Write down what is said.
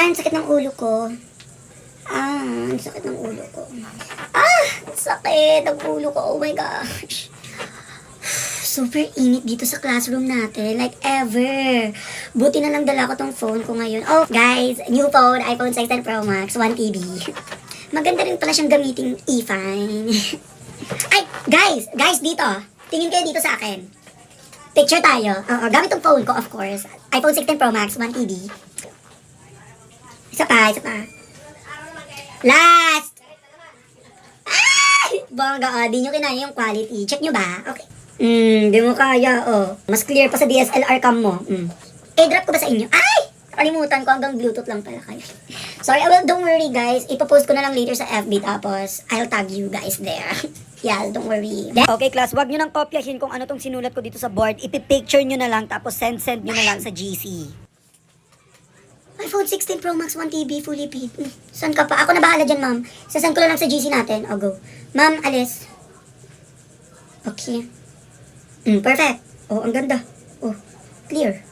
Ayan, sakit ng ulo ko. Ang sakit ng ulo ko. Ang sakit ng ulo ko. Oh my gosh. Super init dito sa classroom natin. Like ever. Buti na lang dala ko tong phone ko ngayon. Oh, guys, new phone, iPhone 16 Pro Max, 1TB. Maganda rin pala siyang gamitin e-fine. Ay, guys, dito. Tingin kayo dito sa akin. Picture tayo. Gamit tong phone ko, of course. iPhone 16 Pro Max, 1TB. Isa pa. Last! Ay! Bongga, di nyo kinaya yung quality. Check nyo ba? Okay. Di mo kaya, Mas clear pa sa DSLR cam mo. I-drop ko ba sa inyo? Ay! Kalimutan ko, hanggang Bluetooth lang pala kayo. Sorry, well, don't worry guys. Ipopost ko na lang later sa FB, tapos I'll tag you guys there. Yeah, don't worry. Okay, class, wag nyo nang kopyahin kung ano tong sinulat ko dito sa board. Ipipicture nyo na lang, tapos send nyo na lang sa GC. iPhone 16 Pro Max 1TB fully paid. Saan ka pa? Ako na bahala dyan, ma'am. Sasend ko na lang sa GC natin. O, go. Ma'am, alis. Okay. Perfect. Oh, ang ganda. Oh, clear.